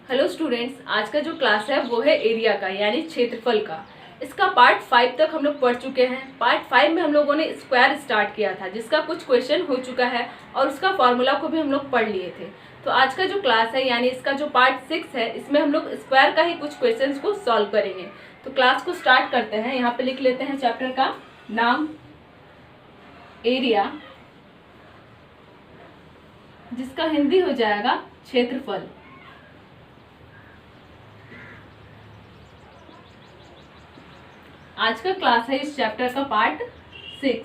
Hello students, आज का जो क्लास है वो है एरिया का यानी क्षेत्रफल का। इसका पार्ट 5 तक हम लोग पढ़ चुके हैं। पार्ट 5 में हम लोगों ने स्क्वायर स्टार्ट किया था जिसका कुछ क्वेश्चन हो चुका है और उसका फॉर्मूला को भी हम लोग पढ़ लिए थे। तो आज का जो क्लास है यानी इसका जो पार्ट 6 है इसमें हम लोग स्क्वायर का ही कुछ क्वेश्चन को सॉल्व करेंगे। तो क्लास को स्टार्ट करते हैं। यहाँ पे लिख लेते हैं चैप्टर का नाम एरिया, जिसका हिंदी हो जाएगा क्षेत्रफल। आज का क्लास है इस चैप्टर का पार्ट 6।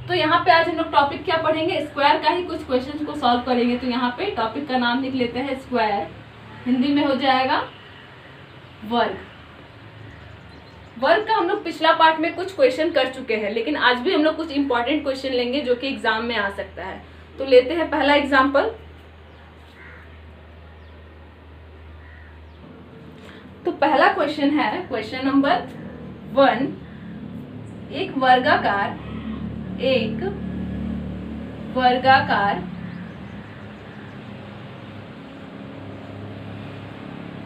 तो यहाँ पे आज हम लोग टॉपिक क्या पढ़ेंगे, स्क्वायर का ही कुछ क्वेश्चंस को सॉल्व करेंगे। तो यहाँ पे टॉपिक का नाम लिख लेते हैं स्क्वायर, हिंदी में हो जाएगा वर्ग। वर्ग का हम लोग पिछला पार्ट में कुछ क्वेश्चन कर चुके हैं, लेकिन आज भी हम लोग कुछ इंपॉर्टेंट क्वेश्चन लेंगे जो कि एग्जाम में आ सकता है। तो लेते हैं पहला एग्जाम्पल। तो पहला क्वेश्चन है क्वेश्चन नंबर 1। एक वर्गाकार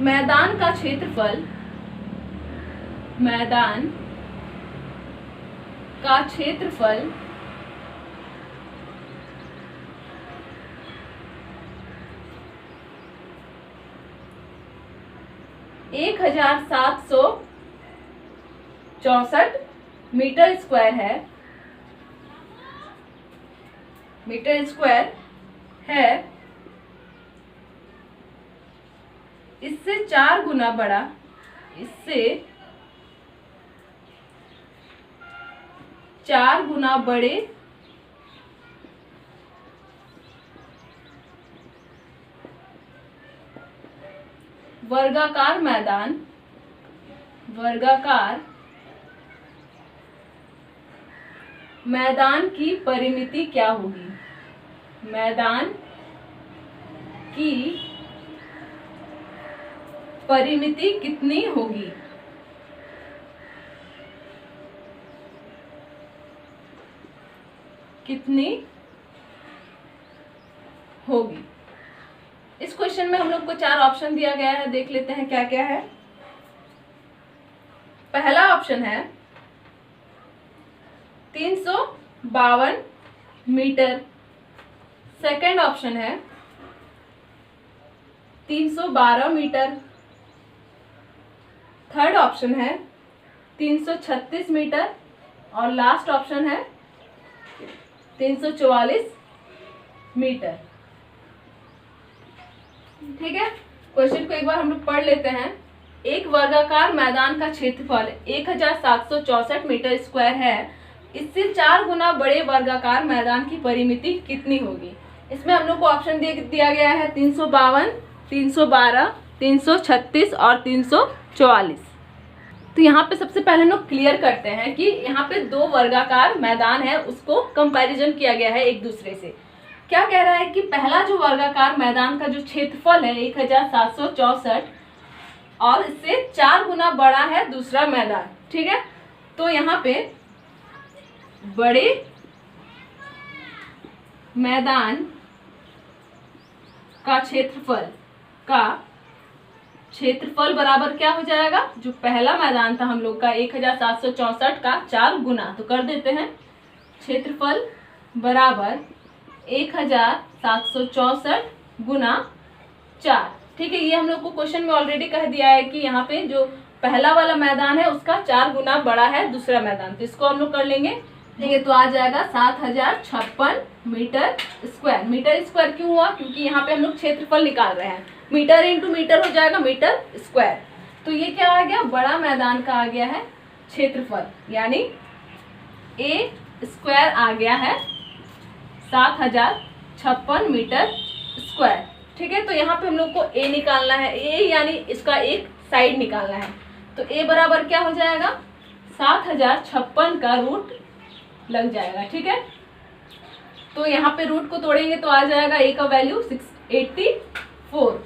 मैदान का क्षेत्रफल 1764 मीटर स्क्वायर है। इससे 4 गुना बड़े वर्गाकार मैदान की परिमिति क्या होगी? मैदान की परिमिति कितनी होगी? इस क्वेश्चन में हम लोग को 4 ऑप्शन दिया गया है, देख लेते हैं क्या क्या है। पहला ऑप्शन है 352 मीटर। सेकंड ऑप्शन है 312 मीटर। थर्ड ऑप्शन है 336 मीटर और लास्ट ऑप्शन है 344 मीटर। ठीक है, क्वेश्चन को एक बार हम लोग पढ़ लेते हैं। एक वर्गाकार मैदान का क्षेत्रफल 1764 मीटर स्क्वायर है। इससे 4 गुना बड़े वर्गाकार मैदान की परिमिति कितनी होगी? इसमें हम लोग को ऑप्शन दिया गया है 352, 312, 336 और 344। तो यहाँ पे सबसे पहले हम लोग क्लियर करते हैं कि यहाँ पे 2 वर्गाकार मैदान है, उसको कंपैरिजन किया गया है एक दूसरे से। क्या कह रहा है कि पहला जो वर्गाकार मैदान का जो क्षेत्रफल है 1764 और इससे 4 गुना बड़ा है दूसरा मैदान। ठीक है, तो यहाँ पे बड़े मैदान का क्षेत्रफल बराबर क्या हो जाएगा? जो पहला मैदान था हम लोग का 1764 का 4 गुना, तो कर देते हैं क्षेत्रफल बराबर 1764 गुना 4। ठीक है, ये हम लोग को क्वेश्चन में ऑलरेडी कह दिया है कि यहाँ पे जो पहला वाला मैदान है उसका 4 गुना बड़ा है दूसरा मैदान, तो इसको हम लोग कर लेंगे। ठीक है, तो आ जाएगा 7056 मीटर स्क्वायर। मीटर स्क्वायर क्यों हुआ? क्योंकि यहाँ पे हम लोग क्षेत्रफल निकाल रहे हैं। मीटर इंटू मीटर हो जाएगा मीटर स्क्वायर। तो ये क्या आ गया? बड़ा मैदान का आ गया है क्षेत्रफल, यानी ए स्क्वायर आ गया है 7056 मीटर स्क्वायर। ठीक है, तो यहाँ पे हम लोग को ए निकालना है। ए यानी इसका एक साइड निकालना है। तो ए बराबर क्या हो जाएगा? 7056 का रूट लग जाएगा। ठीक है, तो यहाँ पे रूट को तोड़ेंगे तो आ जाएगा ए का वैल्यू 684।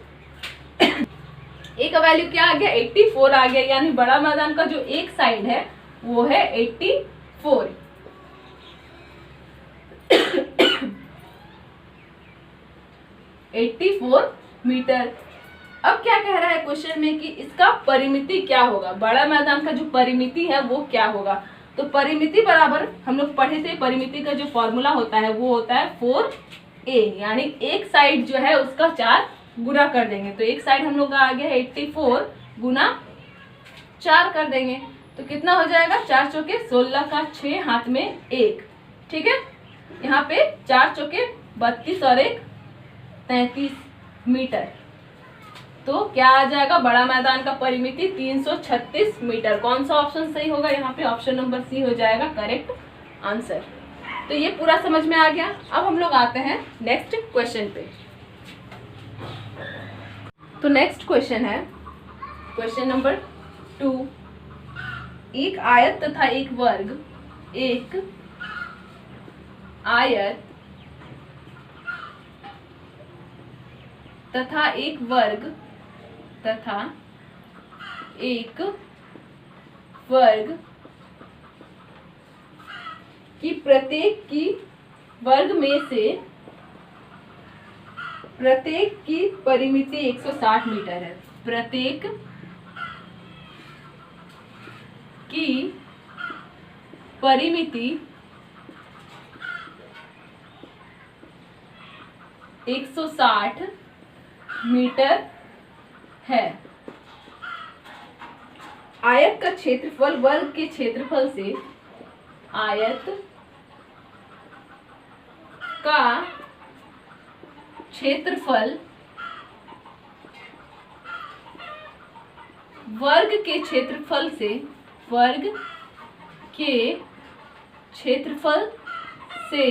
ए का वैल्यू क्या आ गया? 84 आ गया, यानी बड़ा मैदान का जो एक साइड है वो है 84। 84 मीटर। अब क्या कह रहा है क्वेश्चन में कि इसका परिमिति क्या होगा, बड़ा मैदान का जो परिमिति है वो क्या होगा। तो परिमिति बराबर हम लोग पढ़े थे, परिमिति का जो फॉर्मूला होता है वो होता है 4a, यानी एक साइड जो है उसका 4 गुना कर देंगे। तो एक साइड हम लोग का आ गया 84 गुना 4 कर देंगे तो कितना हो जाएगा, 4 चौके 16 का 6 हाथ में 1, ठीक है। यहाँ पे 4 चौके 32 और 1 33 मीटर। तो क्या आ जाएगा, बड़ा मैदान का परिमिति 336 मीटर। कौन सा ऑप्शन सही होगा, यहाँ पे ऑप्शन नंबर सी हो जाएगा करेक्ट आंसर। तो ये पूरा समझ में आ गया। अब हम लोग आते हैं नेक्स्ट क्वेश्चन पे। तो नेक्स्ट क्वेश्चन है क्वेश्चन नंबर 2। एक आयत तथा एक वर्ग, एक आयत तथा एक वर्ग तथा एक वर्ग की प्रत्येक की वर्ग में से प्रत्येक की परिमिति 160 मीटर है। प्रत्येक की परिमिति 160 मीटर है। आयत का क्षेत्रफल वर्ग के क्षेत्रफल से, आयत का क्षेत्रफल वर्ग के क्षेत्रफल से, वर्ग के क्षेत्रफल से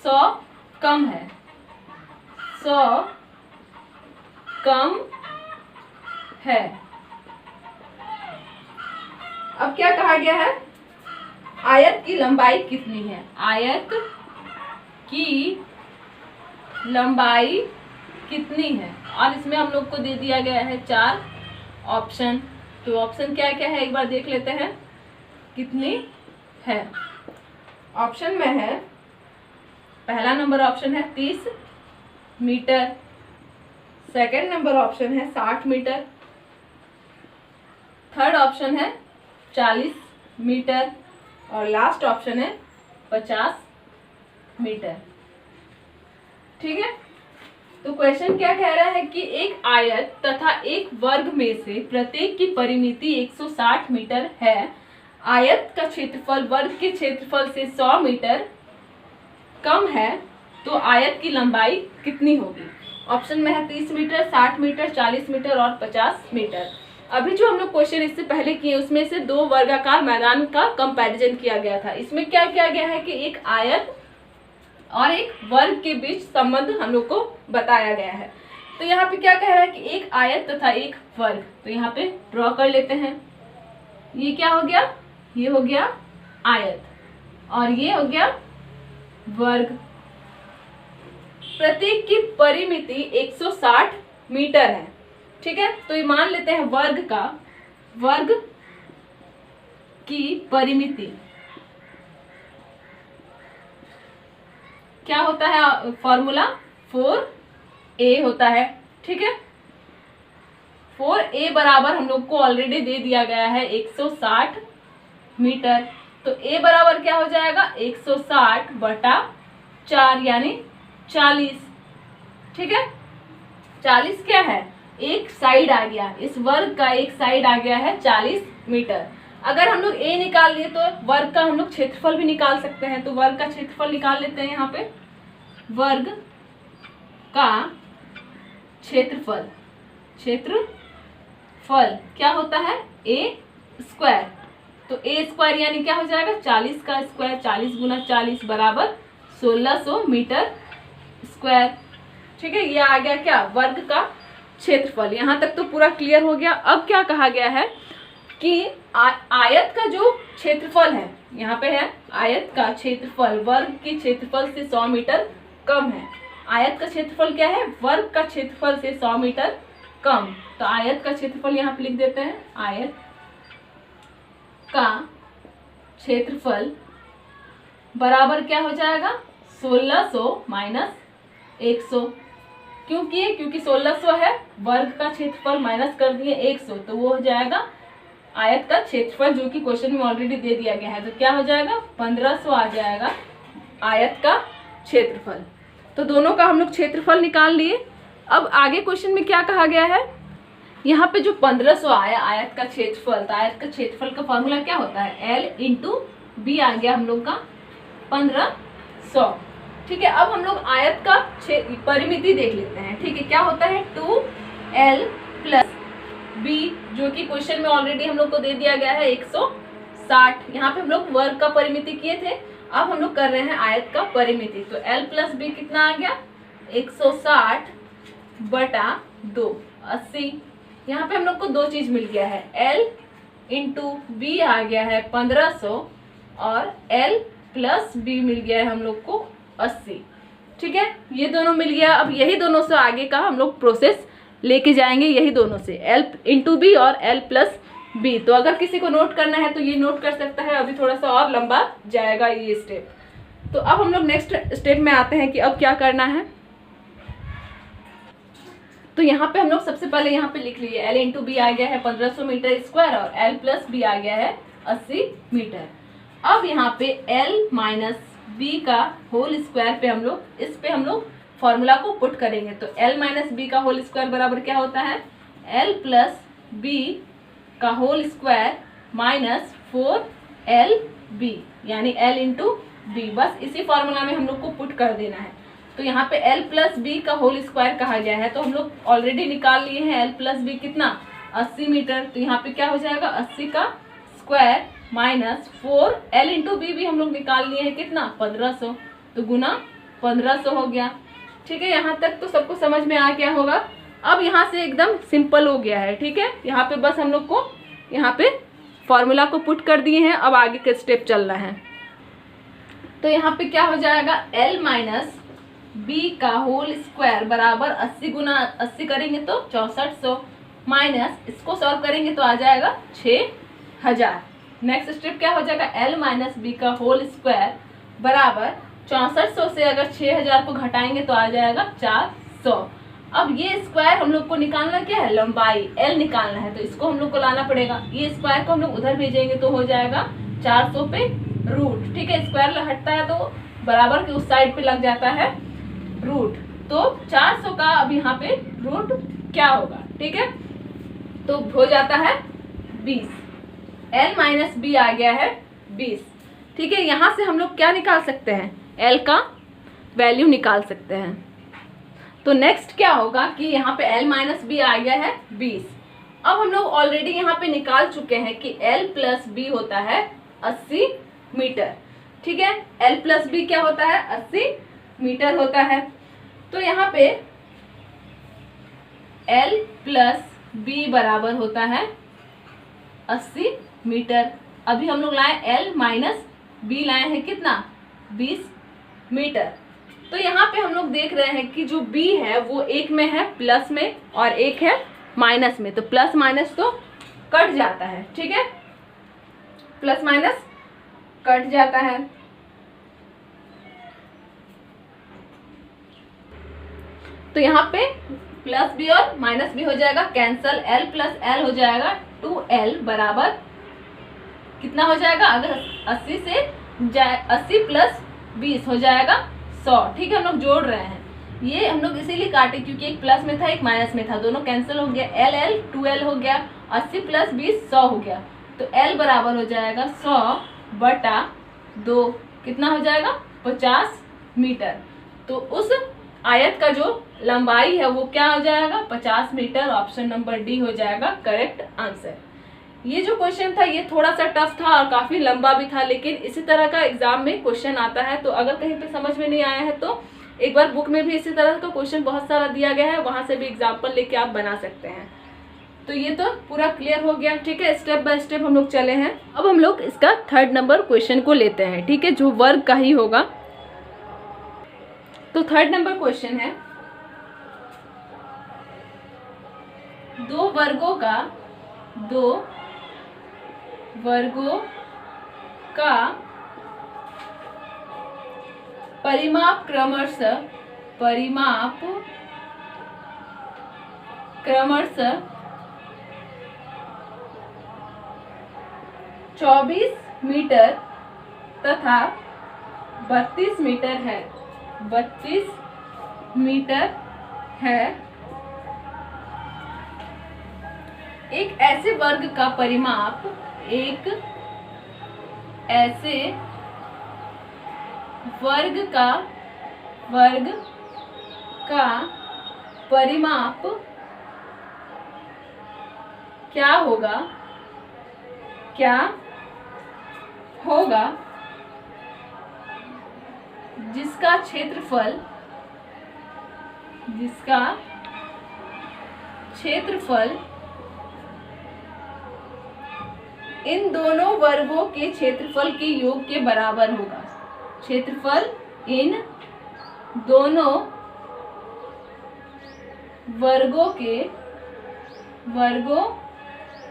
100 कम है, 100 कम है। अब क्या कहा गया है, आयत की लंबाई कितनी है, आयत की लंबाई कितनी है। और इसमें हम लोग को दे दिया गया है 4 ऑप्शन। तो ऑप्शन क्या क्या है एक बार देख लेते हैं कितनी है। ऑप्शन में है, पहला नंबर ऑप्शन है 30 मीटर, सेकंड नंबर ऑप्शन है 60 मीटर, थर्ड ऑप्शन है 40 मीटर और लास्ट ऑप्शन है 50 मीटर, ठीक है। तो क्वेश्चन क्या कह रहा है कि एक आयत तथा एक वर्ग में से प्रत्येक की परिमिति 160 मीटर है। आयत का क्षेत्रफल वर्ग के क्षेत्रफल से 100 मीटर कम है, तो आयत की लंबाई कितनी होगी। ऑप्शन में है 30 मीटर, 60 मीटर, 40 मीटर और 50 मीटर। अभी जो हम लोग क्वेश्चन इससे पहले किए उसमें से 2 वर्गाकार मैदान का कंपैरिजन किया गया था। इसमें क्या किया गया है कि एक आयत और एक वर्ग के बीच संबंध हम लोग को बताया गया है। तो यहाँ पे क्या कह रहा है कि एक आयत तथा एक वर्ग, तो यहाँ पे ड्रॉ कर लेते हैं। ये क्या हो गया, ये हो गया आयत और ये हो गया वर्ग। प्रत्येक की परिमिति 160 मीटर है, ठीक है। तो ये मान लेते हैं वर्ग की परिमिति क्या होता है, फॉर्मूला 4a होता है, ठीक है। 4a बराबर हम लोग को ऑलरेडी दे दिया गया है 160 मीटर। तो a बराबर क्या हो जाएगा, 160 बटा 4 यानी 40, ठीक है। 40 क्या है, एक साइड आ गया, इस वर्ग का एक साइड आ गया है 40 मीटर। अगर हम लोग a निकाल लिए तो वर्ग का हम लोग क्षेत्रफल भी निकाल सकते हैं। तो वर्ग का क्षेत्रफल निकाल लेते हैं। यहाँ पे वर्ग का क्षेत्रफल क्या होता है, a स्क्वायर। तो a स्क्वायर यानी क्या हो जाएगा, 40 का स्क्वायर, 40 गुना 40 बराबर 1600 मीटर स्क्वायर, ठीक है। ये आ गया क्या, वर्ग का क्षेत्रफल। यहाँ तक तो पूरा क्लियर हो गया। अब क्या कहा गया है कि आयत का जो क्षेत्रफल है, यहाँ पे है आयत का क्षेत्रफल वर्ग के क्षेत्रफल से 100 मीटर कम है। आयत का क्षेत्रफल क्या है, वर्ग का क्षेत्रफल से 100 मीटर कम। तो आयत का क्षेत्रफल यहाँ पे लिख देते हैं, आयत का क्षेत्रफल बराबर क्या हो जाएगा 1600 माइनस 100। क्यों किए? क्योंकि 1600 है, वर्ग का क्षेत्रफल माइनस कर दिए 100, तो वो हो जाएगा आयत का क्षेत्रफल, जो कि क्वेश्चन में ऑलरेडी दे दिया गया है। तो क्या हो जाएगा 1500 आ जाएगा आयत का क्षेत्रफल। तो दोनों का हम लोग क्षेत्रफल निकाल लिए। अब आगे क्वेश्चन में क्या कहा गया है, यहाँ पे जो 1500 आया आयत का क्षेत्रफल, तो आयत का क्षेत्रफल का फॉर्मूला क्या होता है L इंटू बी आ गया हम लोग का 1500। ठीक है, अब हम लोग आयत का परिमिति देख लेते हैं। ठीक है, क्या होता है 2L प्लस बी, जो कि क्वेश्चन में ऑलरेडी हम लोग को दे दिया गया है 160। यहाँ पे हम लोग वर्ग का परिमिति किए थे, अब हम लोग कर रहे हैं आयत का परिमिति। तो L प्लस बी कितना आ गया 160 बटा 2 80। यहाँ पे हम लोग को दो चीज मिल गया है, L इंटू बी आ गया है 1500 और L प्लस बी मिल गया है हम लोग को 80। ठीक है, ये दोनों मिल गया। अब यही दोनों से आगे का हम लोग प्रोसेस लेके जाएंगे, यही दोनों से L इंटू बी और L प्लस बी। तो अगर किसी को नोट करना है तो ये नोट कर सकता है, अभी थोड़ा सा और लंबा जाएगा ये स्टेप। तो अब हम लोग नेक्स्ट स्टेप में आते हैं कि अब क्या करना है। तो यहाँ पे हम लोग सबसे पहले यहाँ पे लिख लिए L इंटू बी आ गया है 1500 मीटर स्क्वायर और L प्लस बी आ गया है 80 मीटर। अब यहाँ पे L माइनस बी का होल स्क्वायर पे हम लोग फॉर्मूला को पुट करेंगे। तो L माइनस बी का होल स्क्वायर बराबर क्या होता है L प्लस बी का होल स्क्वायर माइनस 4LB, यानी L इंटू बी। बस इसी फॉर्मूला में हम लोग को पुट कर देना है। तो यहाँ पे L प्लस बी का होल स्क्वायर कहा गया है, तो हम लोग ऑलरेडी निकाल लिए हैं L प्लस बी कितना 80 मीटर। तो यहाँ पे क्या हो जाएगा 80 का square minus 4L into B भी हम लोग निकाल लिए हैं कितना 1500, तो गुना 1500 हो गया। ठीक है, यहाँ तक तो सबको समझ में आ गया होगा। अब यहाँ से एकदम सिंपल हो गया है। ठीक है, यहाँ पे बस हम लोग को यहाँ पे फॉर्मूला को पुट कर दिए हैं, अब आगे का स्टेप चलना है। तो यहाँ पे क्या हो जाएगा L माइनस बी का होल स्क्वायर बराबर 80 गुना 80 करेंगे तो 6400 माइनस इसको सॉल्व करेंगे तो आ जाएगा 6000। नेक्स्ट स्टेप क्या हो जाएगा L माइनस बी का होल स्क्वायर बराबर 6400 से अगर 6000 को घटाएंगे तो आ जाएगा 400। अब ये स्क्वायर हम लोग को निकालना क्या है लंबाई L निकालना है, तो इसको हम लोग को लाना पड़ेगा। ये स्क्वायर को हम लोग उधर भेजेंगे तो हो जाएगा 400 पे रूट। ठीक है, स्क्वायर हटता है तो बराबर के उस साइड पे लग जाता है रूट। तो 400 का अब यहाँ पे रूट क्या होगा, ठीक है, तो हो जाता है 20। L माइनस बी आ गया है 20। ठीक है, यहाँ से हम लोग क्या निकाल सकते हैं L का वैल्यू निकाल सकते हैं। तो नेक्स्ट क्या होगा कि यहाँ पे L माइनस बी आ गया है 20। अब हम लोग ऑलरेडी यहाँ पे निकाल चुके हैं कि L प्लस बी होता है 80 मीटर। ठीक है, L प्लस बी क्या होता है 80 मीटर होता है। तो यहाँ पे L प्लस बी बराबर होता है 80 मीटर। अभी हम लोग लाए L माइनस बी लाए हैं कितना 20 मीटर। तो यहाँ पे हम लोग देख रहे हैं कि जो B है वो एक में है प्लस में और एक है माइनस में, तो प्लस माइनस तो कट जाता है। ठीक है, प्लस माइनस कट जाता है। तो यहाँ पे प्लस बी और माइनस बी हो जाएगा कैंसल, L प्लस L हो जाएगा 2L बराबर कितना हो जाएगा अगर 80 से 80 प्लस 20 हो जाएगा 100। ठीक है, हम लोग जोड़ रहे हैं, ये हम लोग इसीलिए काटे क्योंकि एक प्लस में था एक माइनस में था, दोनों कैंसिल हो गया। L 2L हो गया, 80 प्लस 20 100 हो गया। तो L बराबर हो जाएगा 100 बटा 2 कितना हो जाएगा 50 मीटर। तो उस आयत का जो लंबाई है वो क्या हो जाएगा 50 मीटर। ऑप्शन नंबर डी हो जाएगा करेक्ट आंसर। ये जो क्वेश्चन था ये थोड़ा सा टफ था और काफी लंबा भी था, लेकिन इसी तरह का एग्जाम में क्वेश्चन आता है। तो अगर कहीं पे समझ में नहीं आया है तो एक बार बुक में भी इसी तरह का क्वेश्चन बहुत सारा दिया गया है, वहां से भी एग्जाम्पल लेके आप बना सकते हैं। तो ये तो पूरा क्लियर हो गया। ठीक है, स्टेप बाय स्टेप हम लोग चले हैं। अब हम लोग इसका 3rd नंबर क्वेश्चन को लेते हैं। ठीक है, जो वर्ग का ही होगा। तो 3rd नंबर क्वेश्चन है, दो वर्गों का परिमाप क्रमशः 24 मीटर तथा 32 मीटर है। 32 मीटर है। एक ऐसे वर्ग का परिमाप परिमाप क्या होगा जिसका क्षेत्रफल इन दोनों वर्गों के क्षेत्रफल के योग के बराबर होगा। क्षेत्रफल इन दोनों वर्गों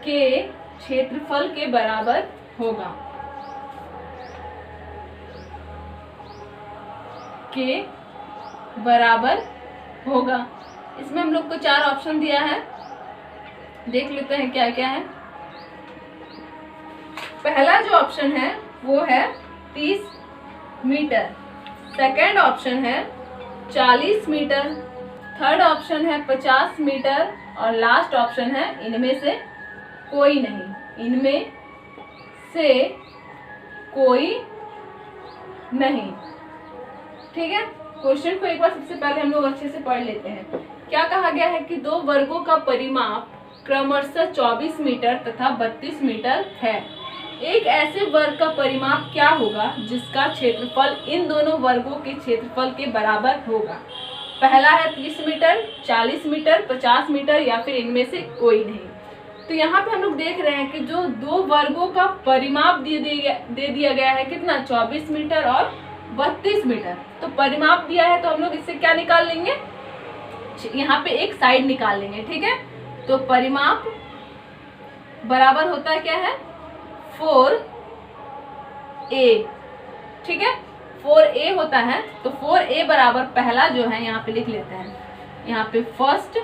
के क्षेत्रफल के बराबर होगा। इसमें हम लोग को 4 ऑप्शन दिया है, देख लेते हैं क्या क्या है। पहला जो ऑप्शन है वो है 30 मीटर, सेकंड ऑप्शन है 40 मीटर, थर्ड ऑप्शन है 50 मीटर और लास्ट ऑप्शन है इनमें से कोई नहीं। ठीक है, क्वेश्चन को एक बार सबसे पहले हम लोग अच्छे से पढ़ लेते हैं। क्या कहा गया है कि दो वर्गों का परिमाप क्रमशः 24 मीटर तथा 32 मीटर है। एक ऐसे वर्ग का परिमाप क्या होगा जिसका क्षेत्रफल इन दोनों वर्गों के क्षेत्रफल के बराबर होगा। पहला है 30 मीटर, 40 मीटर, 50 मीटर या फिर इनमें से कोई नहीं। तो यहाँ पे हम लोग देख रहे हैं कि जो दो वर्गों का परिमाप दे दिया गया है कितना, 24 मीटर और 32 मीटर। तो परिमाप दिया है तो हम लोग इससे क्या निकाल लेंगे, यहाँ पे एक साइड निकाल लेंगे। ठीक है, तो परिमाप बराबर होता है क्या है, 4a। ठीक है, 4a होता है। तो 4a बराबर पहला जो है यहाँ पे लिख लेते हैं, यहाँ पे फर्स्ट,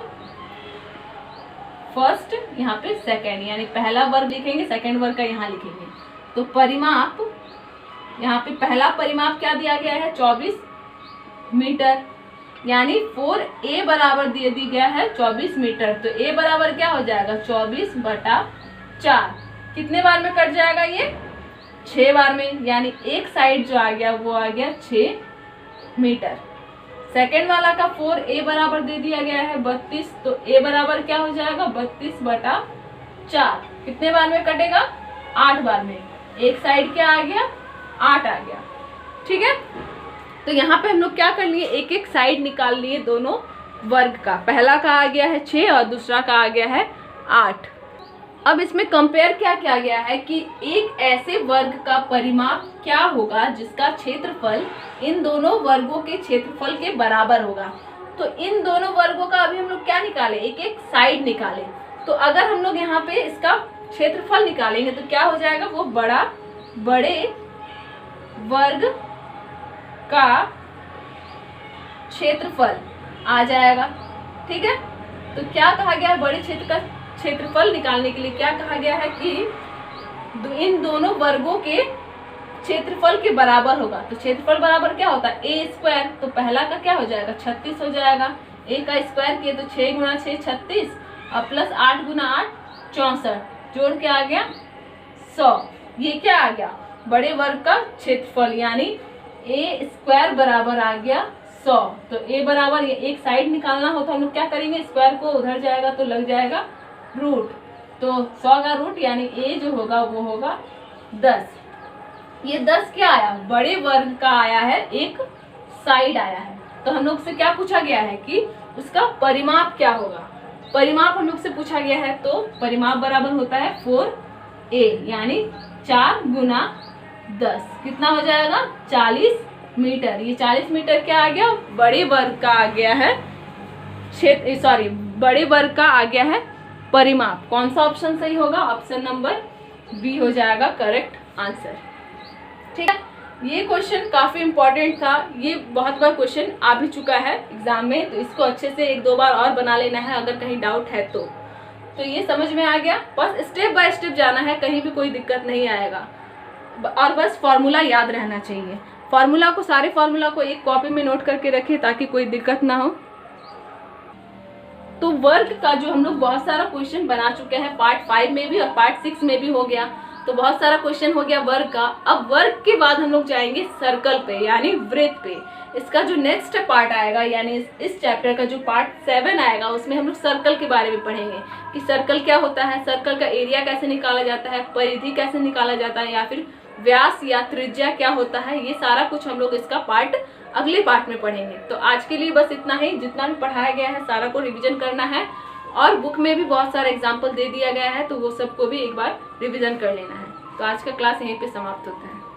यहाँ पे सेकंड, यानी पहला वर्ग लिखेंगे, सेकंड वर्ग का यहाँ लिखेंगे। तो परिमाप यहाँ पे पहला परिमाप क्या दिया गया है, 24 मीटर, यानी 4a बराबर दे दी गया है 24 मीटर। तो a बराबर क्या हो जाएगा, 24/4। कितने बार में कट जाएगा ये, 6 बार में, यानी एक साइड जो आ गया वो आ गया 6 मीटर। सेकेंड वाला का 4a बराबर दे दिया गया है 32, तो a बराबर क्या हो जाएगा, 32/4। कितने बार में कटेगा, 8 बार में। एक साइड क्या आ गया, 8 आ गया। ठीक है, तो यहाँ पे हम लोग क्या कर लिए, एक एक साइड निकाल लिए दोनों वर्ग का। पहला का आ गया है 6 और दूसरा का आ गया है 8। अब इसमें कंपेयर क्या किया गया है कि एक ऐसे वर्ग का परिमाप क्या होगा जिसका क्षेत्रफल इन दोनों वर्गों के क्षेत्रफल के बराबर होगा। तो इन दोनों वर्गों का अभी हम लोग क्या निकाले, एक एक साइड निकाले। तो अगर हम लोग यहाँ पे इसका क्षेत्रफल निकालेंगे तो क्या हो जाएगा, वो बड़े वर्ग का क्षेत्रफल आ जाएगा। ठीक है, तो क्या कहा गया है, बड़े क्षेत्र का क्षेत्रफल निकालने के लिए क्या कहा गया है कि इन दोनों वर्गों के क्षेत्रफल के बराबर होगा। तो क्षेत्रफल बराबर क्या होता है, a स्क्वायर। तो पहला का क्या हो जाएगा, 36 हो जाएगा। a का स्क्वायर किए तो 6 गुना 6 36 और प्लस 8 गुना 8 64, जोड़ के आ गया 100। ये क्या आ गया, बड़े वर्ग का क्षेत्रफल, यानी a स्क्वायर बराबर आ गया 100। तो a बराबर, ये एक साइड निकालना हो तो हम लोग क्या करेंगे, स्क्वायर को उधर जाएगा तो लग जाएगा रूट। तो 100 का रूट यानी a जो होगा वो होगा 10। ये 10 क्या आया, बड़े वर्ग का आया है, एक साइड आया है। तो हम लोग से क्या पूछा गया है कि उसका परिमाप क्या होगा। परिमाप हम लोग से पूछा गया है, तो परिमाप बराबर होता है 4a, यानी 4 गुना 10 कितना हो जाएगा, 40 मीटर। ये 40 मीटर क्या आ गया, बड़े वर्ग का आ गया है बड़े वर्ग का आ गया है परिमाप। कौन सा ऑप्शन सही होगा, ऑप्शन नंबर बी हो जाएगा करेक्ट आंसर। ठीक है, ये क्वेश्चन काफ़ी इम्पोर्टेंट था, ये बहुत बार क्वेश्चन आ भी चुका है एग्जाम में, तो इसको अच्छे से 1-2 बार और बना लेना है अगर कहीं डाउट है तो ये समझ में आ गया। बस स्टेप बाय स्टेप जाना है, कहीं भी कोई दिक्कत नहीं आएगा। और बस फॉर्मूला याद रहना चाहिए। फॉर्मूला को, सारे फॉर्मूला को एक कॉपी में नोट करके रखिए ताकि कोई दिक्कत ना हो। तो वर्ग का जो हम लोग बहुत सारा क्वेश्चन बना चुके हैं, पार्ट 5 में भी और पार्ट 6 में भी हो गया, तो बहुत सारा क्वेश्चन हो गया वर्ग का। अब वर्ग के बाद हम लोग जाएंगे सर्कल पे यानी वृत्त पे। इसका जो नेक्स्ट पार्ट आएगा यानी इस चैप्टर का जो पार्ट 7 आएगा उसमें हम लोग सर्कल के बारे में पढ़ेंगे कि सर्कल क्या होता है, सर्कल का एरिया कैसे निकाला जाता है, परिधि कैसे निकाला जाता है, या फिर व्यास या त्रिज्या क्या होता है। ये सारा कुछ हम लोग इसका पार्ट अगले पार्ट में पढ़ेंगे। तो आज के लिए बस इतना ही। जितना भी पढ़ाया गया है सारा को रिवीजन करना है, और बुक में भी बहुत सारा एग्जाम्पल दे दिया गया है तो वो सबको भी एक बार रिवीजन कर लेना है। तो आज का क्लास यहीं पे समाप्त होता है।